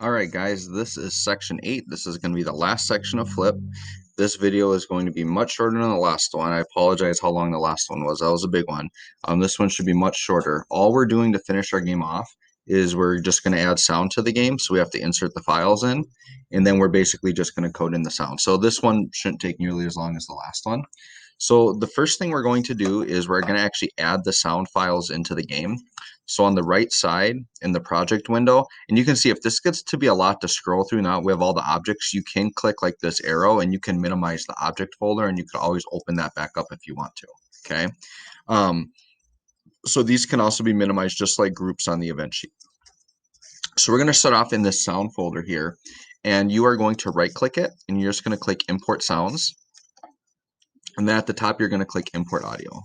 All right, guys, this is section 8. This is going to be the last section of Flip. This video is going to be much shorter than the last one. I apologize how long the last one was. That was a big one. This one should be much shorter. All we're doing to finish our game off is we're just going to add sound to the game. So we have to insert the files in, and then we're basically just going to code in the sound. So this one shouldn't take nearly as long as the last one. So the first thing we're going to do is we're going to actually add the sound files into the game. So on the right side in the project window, and you can see if this gets to be a lot to scroll through, now we have all the objects, you can click like this arrow and you can minimize the object folder, and you can always open that back up if you want to, okay? So these can also be minimized just like groups on the event sheet. So we're going to start off in this sound folder here, and you are going to right click it and you're just going to click import sounds. And then at the top, you're going to click import audio.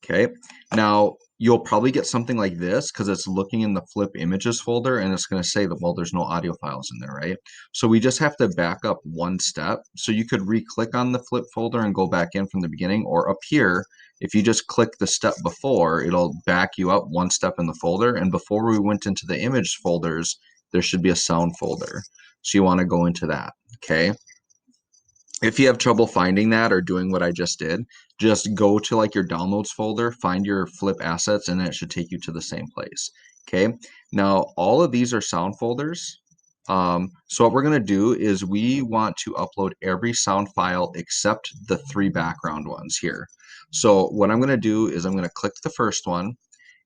Okay, now you'll probably get something like this because it's looking in the Flip images folder and it's going to say that, well, there's no audio files in there, right? So we just have to back up one step. So you could re-click on the Flip folder and go back in from the beginning, or up here, if you just click the step before, it'll back you up one step in the folder. And before we went into the image folders, there should be a sound folder. So you want to go into that, okay? If you have trouble finding that or doing what I just did, just go to like your downloads folder, find your Flip assets, and it should take you to the same place. Okay, now all of these are sound folders. So what we're going to do is we want to upload every sound file except the 3 background ones here. So what I'm going to do is I'm going to click the first one,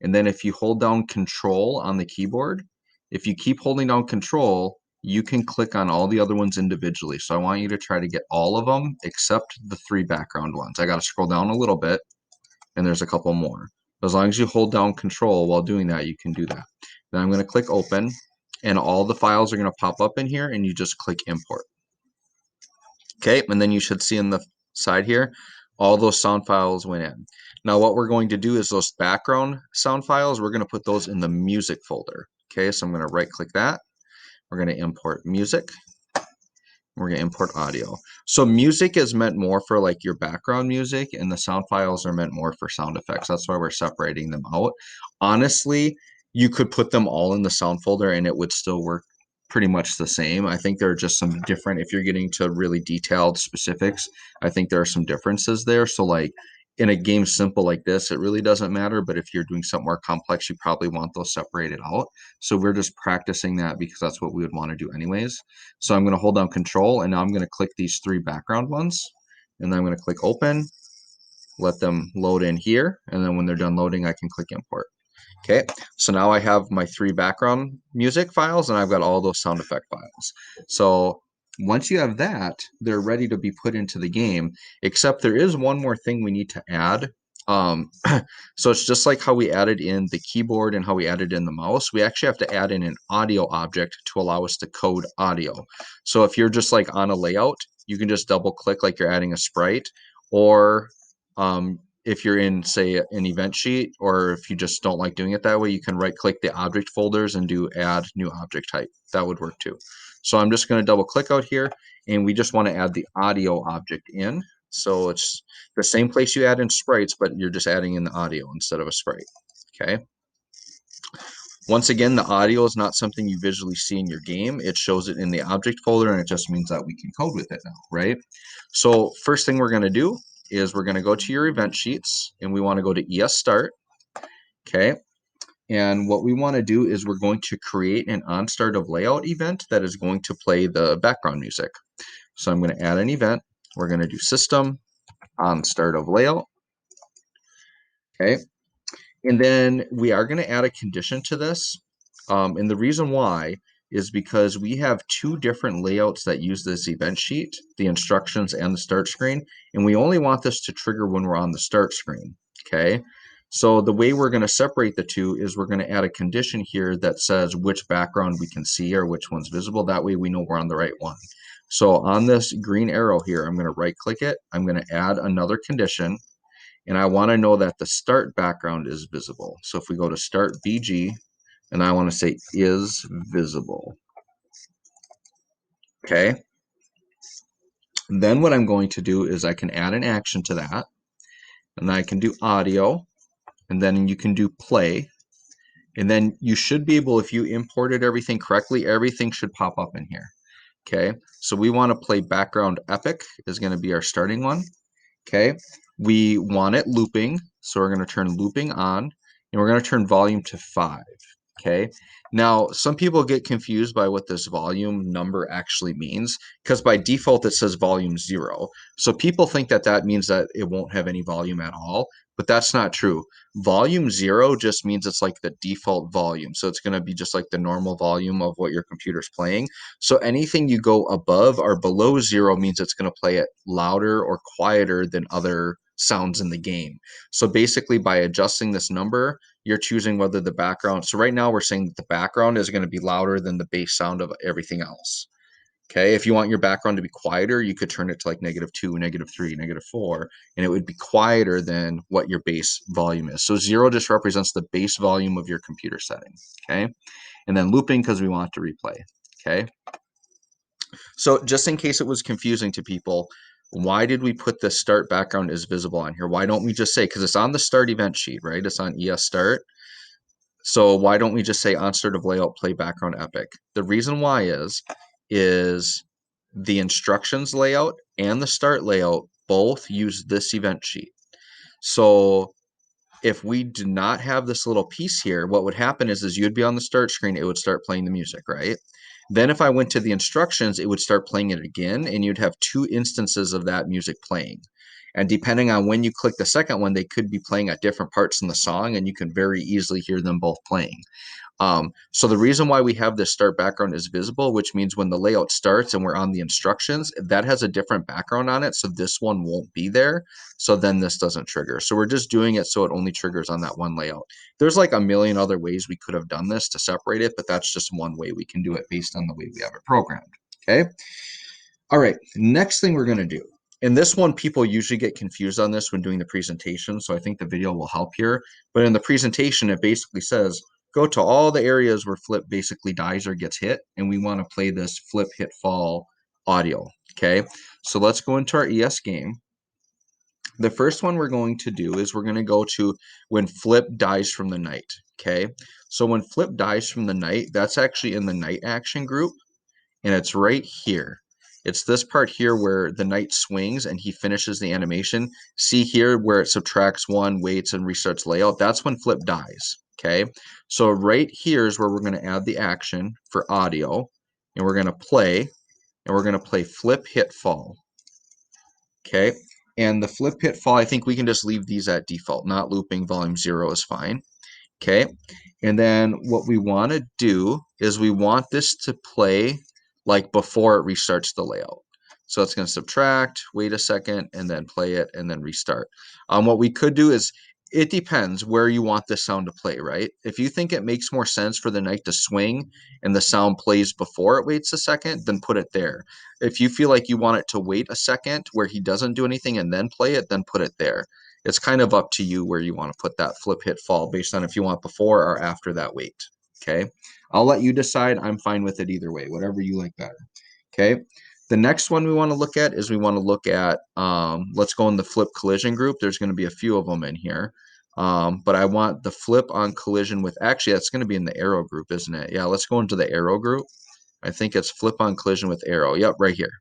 and then if you hold down Control on the keyboard, if you keep holding down Control, you can click on all the other ones individually. So I want you to try to get all of them except the 3 background ones. I got to scroll down a little bit, and there's a couple more. As long as you hold down Control while doing that, you can do that. Then I'm going to click Open, and all the files are going to pop up in here, and you just click Import. Okay, and then you should see in the side here, all those sound files went in. Now what we're going to do is those background sound files, we're going to put those in the music folder. Okay, so I'm going to right click that. We're going to import music. We're going to import audio. So music is meant more for like your background music, and the sound files are meant more for sound effects. That's why we're separating them out. Honestly, you could put them all in the sound folder and it would still work pretty much the same. I think there are just some different, if you're getting to really detailed specifics, I think there are some differences there. So like in a game simple like this, it really doesn't matter. But if you're doing something more complex, you probably want those separated out. So we're just practicing that because that's what we would want to do anyways. So I'm going to hold down Control, and now I'm going to click these 3 background ones, and then I'm going to click Open, let them load in here, and then when they're done loading, I can click Import. Okay, so now I have my 3 background music files, and I've got all those sound effect files. So once you have that, they're ready to be put into the game, except there is one more thing we need to add. Um, so it's just like how we added in the keyboard and how we added in the mouse. We actually have to add in an audio object to allow us to code audio. So if you're just like on a layout, you can just double click like you're adding a sprite, or if you're in, say, an event sheet, or if you just don't like doing it that way, you can right click the object folders and do add new object type. That would work too. So I'm just going to double click out here, and we just want to add the audio object in. So it's the same place you add in sprites, but you're just adding in the audio instead of a sprite. Okay. Once again, the audio is not something you visually see in your game. It shows it in the object folder, and it just means that we can code with it now, right? So first thing we're going to do is we're going to go to your event sheets, and we want to go to ES Start. Okay. And what we want to do is we're going to create an on start of layout event that is going to play the background music. So I'm going to add an event. We're going to do system on start of layout. Okay. And then we are going to add a condition to this. And the reason why is because we have 2 different layouts that use this event sheet, the instructions and the start screen. And we only want this to trigger when we're on the start screen. Okay. So the way we're going to separate the 2 is we're going to add a condition here that says which background we can see or which one's visible. That way we know we're on the right one. So on this green arrow here, I'm going to right click it. I'm going to add another condition. And I want to know that the start background is visible. So if we go to start BG, and I want to say is visible. Okay. Then what I'm going to do is I can add an action to that, and then I can do audio, and then you can do play, And then you should be able, if you imported everything correctly, everything should pop up in here. Okay, so we want to play background epic is going to be our starting one. Okay, we want it looping, so we're going to turn looping on, and we're going to turn volume to 5. Okay, now some people get confused by what this volume number actually means, because by default it says volume 0. So people think that that means that it won't have any volume at all, but that's not true. Volume 0 just means it's like the default volume. So it's going to be just like the normal volume of what your computer's playing. So anything you go above or below 0 means it's going to play it louder or quieter than other sounds in the game. So basically by adjusting this number, you're choosing whether the background. So right now we're saying that the background is going to be louder than the bass sound of everything else. Okay, if you want your background to be quieter, you could turn it to like -2, -3, -4, and it would be quieter than what your bass volume is. So 0 just represents the bass volume of your computer setting. Okay, and then looping because we want it to replay. Okay, so just in case it was confusing to people, why did we put the start background is visible on here? Why don't we just say, because it's on the start event sheet, right? It's on ES start. So why don't we just say on start of layout, play background epic? The reason why is the instructions layout and the start layout both use this event sheet. So if we do not have this little piece here, what would happen is you'd be on the start screen, it would start playing the music, right? Then if I went to the instructions, it would start playing it again, and you'd have 2 instances of that music playing. And depending on when you click the second one, they could be playing at different parts in the song, and you can very easily hear them both playing. So the reason why we have this start background is visible, which means when the layout starts and we're on the instructions, that has a different background on it. So this one won't be there. So then this doesn't trigger. So we're just doing it so it only triggers on that one layout. There's like a million other ways we could have done this to separate it, but that's just one way we can do it based on the way we have it programmed. Okay. All right. Next thing we're going to do. And this one, people usually get confused on this when doing the presentation. So I think the video will help here. But in the presentation, it basically says, go to all the areas where flip basically dies or gets hit. And we want to play this flip, hit, fall audio. Okay. So let's go into our ES game. The first one we're going to do is we're going to go to when flip dies from the night. Okay. So when flip dies from the night, that's actually in the night action group. And it's right here. It's this part here where the knight swings and he finishes the animation. See here where it subtracts 1, waits, and restarts layout. That's when flip dies. Okay, so right here is where we're going to add the action for audio, and we're going to play, and we're going to play flip, hit, fall. Okay, and the flip, hit, fall, I think we can just leave these at default. Not looping, volume 0 is fine. Okay, and then what we want to do is we want this to play like before it restarts the layout. So it's going to subtract, wait a second, and then play it, and then restart. What we could do is, it depends where you want this sound to play, right? If you think it makes more sense for the knight to swing and the sound plays before it waits a second, then put it there. If you feel like you want it to wait a second where he doesn't do anything and then play it, then put it there. It's kind of up to you where you want to put that flip, hit, fall based on if you want before or after that wait. Okay, I'll let you decide. I'm fine with it either way, whatever you like better. Okay, the next one we want to look at is we want to look at, let's go in the flip collision group. There's going to be a few of them in here. But I want the flip on collision with, actually that's going to be in the arrow group, isn't it? Yeah, let's go into the arrow group. I think it's flip on collision with arrow. Yep, right here.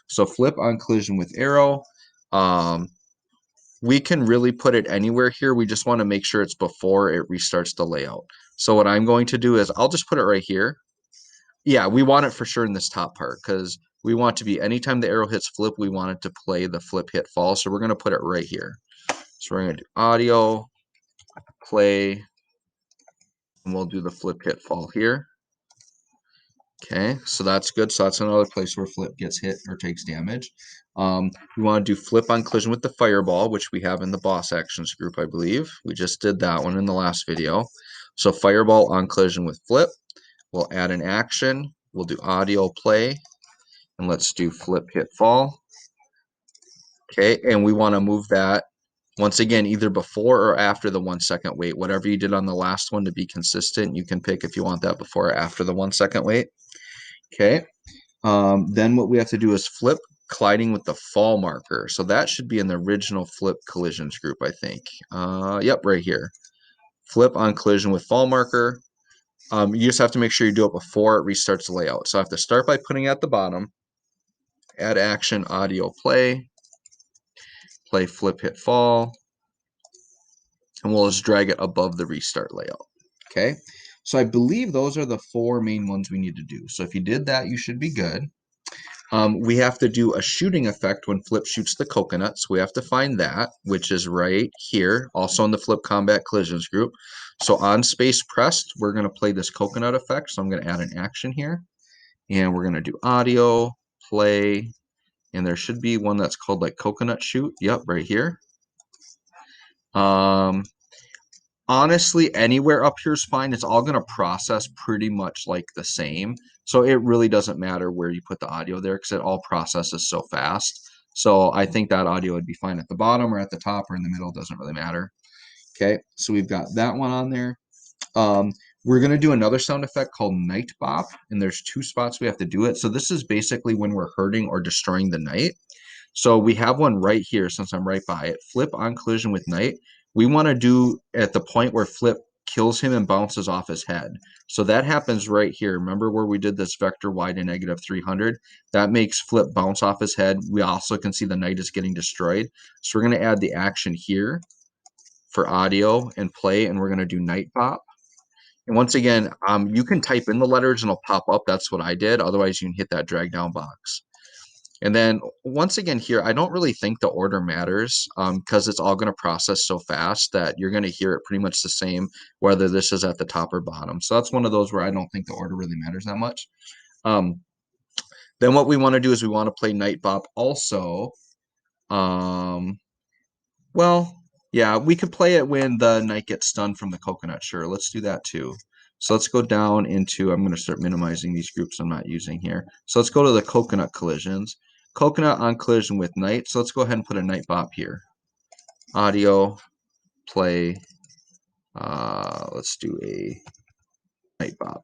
So flip on collision with arrow. We can really put it anywhere here. We just want to make sure it's before it restarts the layout. So what I'm going to do is I'll just put it right here. Yeah, we want it for sure in this top part because we want to be, anytime the arrow hits flip, we want it to play the flip, hit, fall. So we're going to put it right here. So we're going to do audio, play, and we'll do the flip, hit, fall here. Okay, so that's good. So that's another place where flip gets hit or takes damage. We want to do flip on collision with the fireball, which we have in the boss actions group, I believe. We just did that one in the last video. So fireball on collision with flip. We'll add an action. We'll do audio play. And let's do flip, hit, fall. Okay, and we want to move that once again, either before or after the 1 second wait. Whatever you did on the last one to be consistent, you can pick if you want that before or after the 1 second wait. Okay. Then what we have to do is flip colliding with the fall marker. So that should be in the original flip collisions group, I think. Yep, right here. flip on collision with fall marker. You just have to make sure you do it before it restarts the layout. So I have to start by putting it at the bottom, add action, audio, play, flip, hit fall, and we'll just drag it above the restart layout. Okay, so I believe those are the 4 main ones we need to do. So if you did that, you should be good. We have to do a shooting effect when Flip shoots the coconut, so we have to find that, which is right here, also in the Flip Combat Collisions group. So on space pressed, we're going to play this coconut effect, so I'm going to add an action here, and we're going to do audio, play, and there should be one that's called like coconut shoot. Yep, right here. Honestly, anywhere up here is fine. It's all going to process pretty much like the same. So it really doesn't matter where you put the audio there because it all processes so fast. So I think that audio would be fine at the bottom or at the top or in the middle. Doesn't really matter. Okay, so we've got that one on there. We're going to do another sound effect called Night Bop, and there's 2 spots we have to do it. So this is basically when we're hurting or destroying the knight. So we have one right here since I'm right by it. Flip on collision with knight. We want to do at the point where Flip kills him and bounces off his head. So that happens right here. Remember where we did this vector y to negative 300? That makes Flip bounce off his head. We also can see the knight is getting destroyed. So we're going to add the action here for audio and play, and we're going to do Night Bop. And once again, you can type in the letters and it'll pop up. That's what I did. Otherwise, you can hit that drag down box. And then once again here, I don't really think the order matters because it's all going to process so fast that you're going to hear it pretty much the same whether this is at the top or bottom. So that's one of those where I don't think the order really matters that much. Then what we want to do is we want to play Night Bop also. Well, yeah, we could play it when the knight gets stunned from the coconut. Sure, let's do that too. So let's go down into, I'm going to start minimizing these groups I'm not using here. So let's go to the coconut collisions. Coconut on collision with knight. So let's go ahead and put a Night Bop here. Audio, play. Let's do a Night Bop.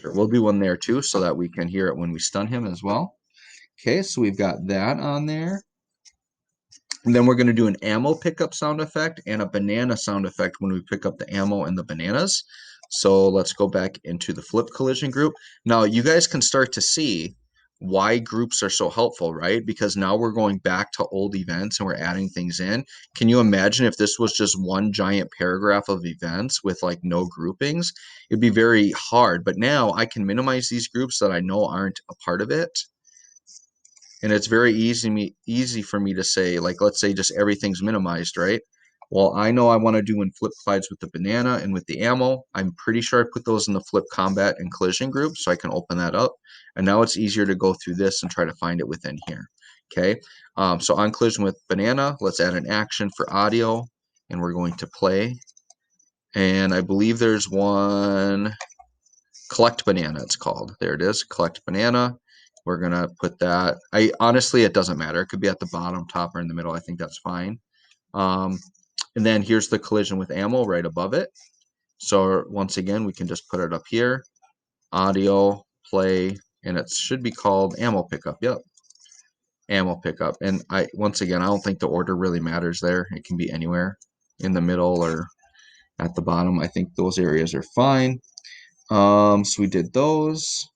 Sure, we'll do one there too so that we can hear it when we stun him as well. Okay, so we've got that on there. And then we're going to do an ammo pickup sound effect and a banana sound effect when we pick up the ammo and the bananas. So let's go back into the Flip collision group. Now you guys can start to see why groups are so helpful, right? Because now we're going back to old events and we're adding things in. Can you imagine if this was just one giant paragraph of events with like no groupings? It'd be very hard. But now I can minimize these groups that I know aren't a part of it. And it's very easy for me to say, like, let's say just everything's minimized, right? Well, I know I want to do when Flip collides with the banana and with the ammo. I'm pretty sure I put those in the Flip combat and collision group, so I can open that up. And now it's easier to go through this and try to find it within here. Okay, so on collision with banana, let's add an action for audio, and we're going to play. And I believe there's one, collect banana, it's called. There it is, collect banana. We're gonna put that. Honestly, it doesn't matter. It could be at the bottom, top, or in the middle. I think that's fine. And then here's the collision with ammo right above it. So once again, we can just put it up here. Audio, play, and it should be called ammo pickup. Yep, ammo pickup. And once again, I don't think the order really matters there. It can be anywhere in the middle or at the bottom. I think those areas are fine. So we did those.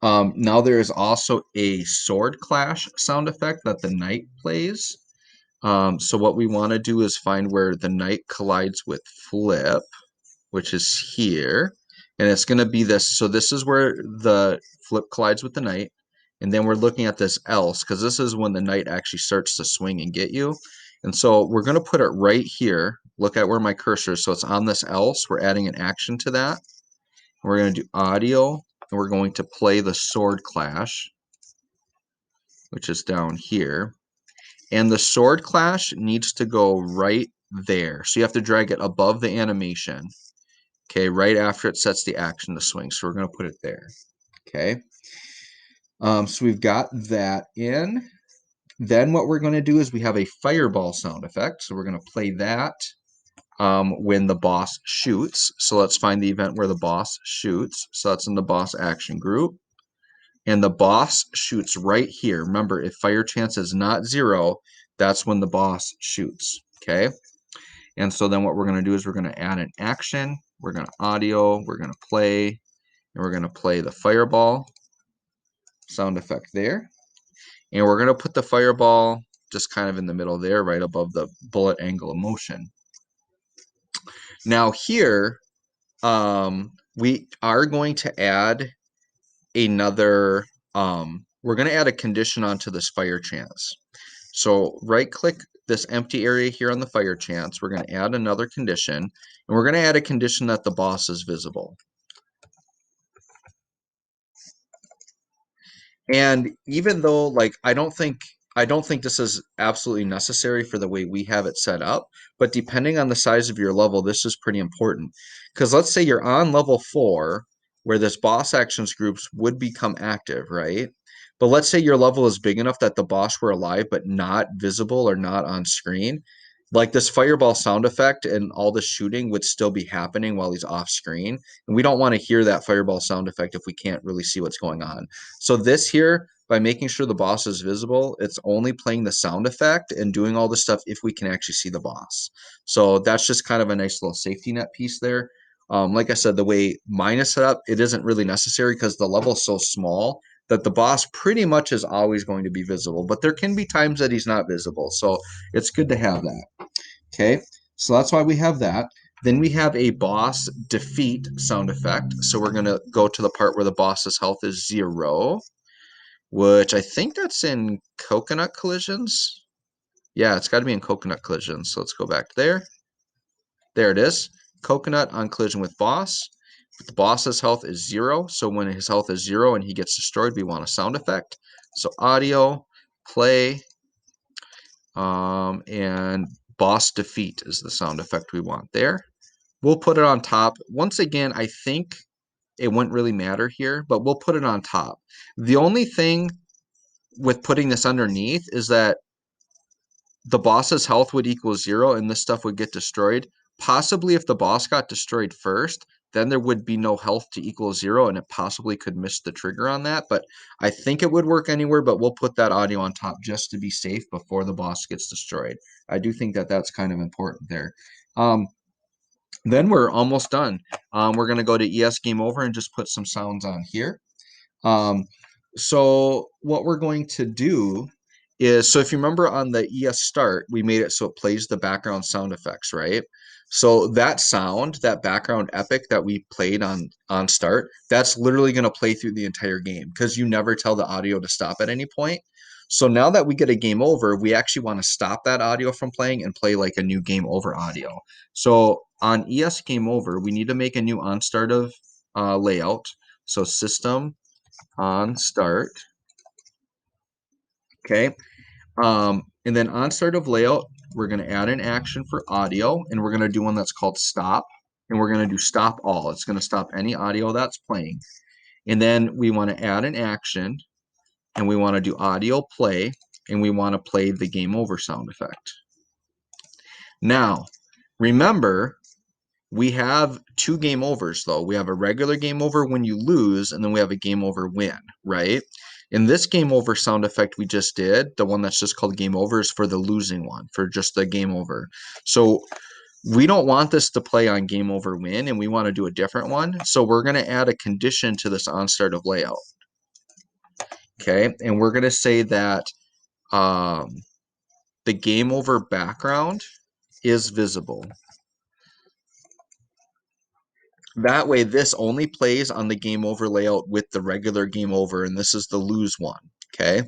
Now there is also a sword clash sound effect that the knight plays. So what we want to do is find where the knight collides with Flip, which is here. And it's going to be this. So this is where the Flip collides with the knight. And then we're looking at this else, because this is when the knight actually starts to swing and get you. And so we're going to put it right here. Look at where my cursor is. So it's on this else. We're adding an action to that. We're going to do audio, and we're going to play the sword clash, which is down here. And the sword clash needs to go right there. So you have to drag it above the animation. Okay, right after it sets the action to swing. So we're going to put it there. Okay. So we've got that in. Then what we're going to do is we have a fireball sound effect. So we're going to play that when the boss shoots. So let's find the event where the boss shoots. So that's in the boss action group. And the boss shoots right here. Remember, if fire chance is not 0, that's when the boss shoots. okay? And so then what we're going to do is we're going to add an action, we're going to audio, we're going to play, and we're going to play the fireball sound effect there. And we're going to put the fireball just kind of in the middle there, right above the bullet angle of motion. Now here, we are going to add another, we're going to add a condition onto this fire chance. So right click this empty area here on the fire chance. We're going to add another condition, and we're going to add a condition that the boss is visible. And even though, like, I don't think this is absolutely necessary for the way we have it set up, but depending on the size of your level, this is pretty important. Because let's say you're on level 4, where this boss actions groups would become active, right? But let's say your level is big enough that the boss were alive but not visible or not on screen. Like this fireball sound effect and all the shooting would still be happening while he's off screen. And we don't want to hear that fireball sound effect if we can't really see what's going on. So this here, by making sure the boss is visible, it's only playing the sound effect and doing all the stuff if we can actually see the boss. So that's just kind of a nice little safety net piece there. Like I said, the way mine is set up, it isn't really necessary because the level is so small that the boss pretty much is always going to be visible. But there can be times that he's not visible. So it's good to have that. Okay, so that's why we have that. Then we have a boss defeat sound effect. So we're going to go to the part where the boss's health is 0, which I think that's in Coconut Collisions. Yeah, it's got to be in Coconut Collisions. So let's go back there. There it is. Coconut on collision with boss. The boss's health is 0. So when his health is 0 and he gets destroyed, we want a sound effect. So audio, play, and boss defeat is the sound effect we want there. We'll put it on top. Once again, I think it wouldn't really matter here, but we'll put it on top. The only thing with putting this underneath is that the boss's health would equal 0 and this stuff would get destroyed. Possibly if the boss got destroyed first, then there would be no health to equal 0 and it possibly could miss the trigger on that. But I think it would work anywhere, but we'll put that audio on top just to be safe before the boss gets destroyed. I do think that that's kind of important there. Then we're almost done. We're going to go to ES Game Over and just put some sounds on here. So what we're going to do is, so if you remember on the ES Start, we made it so it plays the background sound effects, right? So that sound, that background epic that we played on Start, that's literally going to play through the entire game because you never tell the audio to stop at any point. So now that we get a game over, we actually want to stop that audio from playing and play like a new game over audio. So on ES Game Over, we need to make a new on start of layout. So system on start. Okay. And then on start of layout, we're going to add an action for audio, and we're going to do one that's called stop, and we're going to do stop all. It's going to stop any audio that's playing. And then we want to add an action, and we want to do audio play, and we want to play the game over sound effect. Now, remember, we have 2 game overs though. We have a regular game over when you lose, and then we have a game over win, right? In this game over sound effect we just did, the one that's just called game over is for the losing one, for just the game over. So we don't want this to play on game over win, and we want to do a different one. So we're going to add a condition to this on start of layout. Okay, and we're going to say that the game over background is visible. That way, this only plays on the game over layout with the regular game over, and this is the lose one, okay?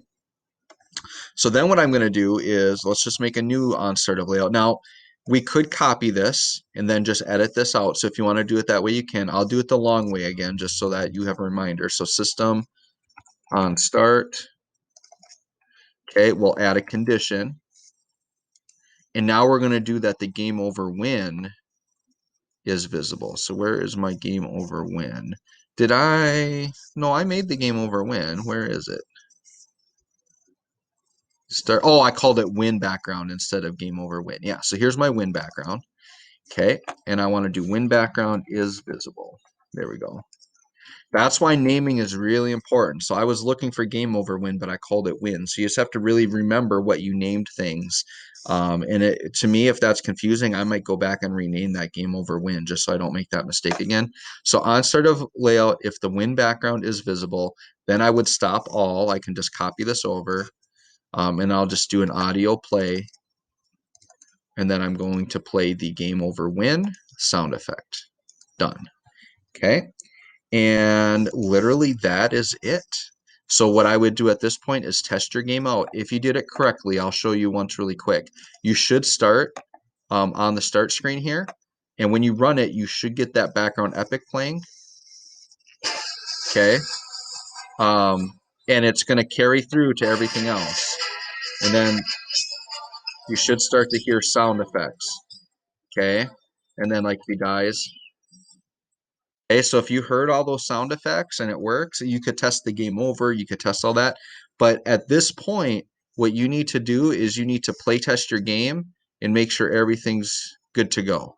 So then what I'm going to do is, let's just make a new on start of layout. Now, we could copy this and then just edit this out. So if you want to do it that way, you can. I'll do it the long way again, just so that you have a reminder. So system on start. Okay, we'll add a condition. And now we're going to do that the game over win is visible. So where is my game over win? No, I made the game over win. Where is it? Oh, I called it win background instead of game over win. Yeah, so here's my win background. Okay, and I want to do win background is visible. There we go. That's why naming is really important. So I was looking for game over win, but I called it win. So you just have to really remember what you named things And to me, if that's confusing, I might go back and rename that game over win just so I don't make that mistake again. So on start of layout, if the win background is visible, then I would stop all. I can just copy this over, and I'll just do an audio play. And then I'm going to play the game over win sound effect. Done. Okay. And literally that is it. So what I would do at this point is test your game out. If you did it correctly, I'll show you once really quick. You should start on the start screen here. And when you run it, you should get that background epic playing. Okay. And it's going to carry through to everything else. And then you should start to hear sound effects. Okay. And then like if he dies. Okay, so if you heard all those sound effects and it works, you could test the game over, you could test all that. But at this point, what you need to do is you need to play test your game and make sure everything's good to go.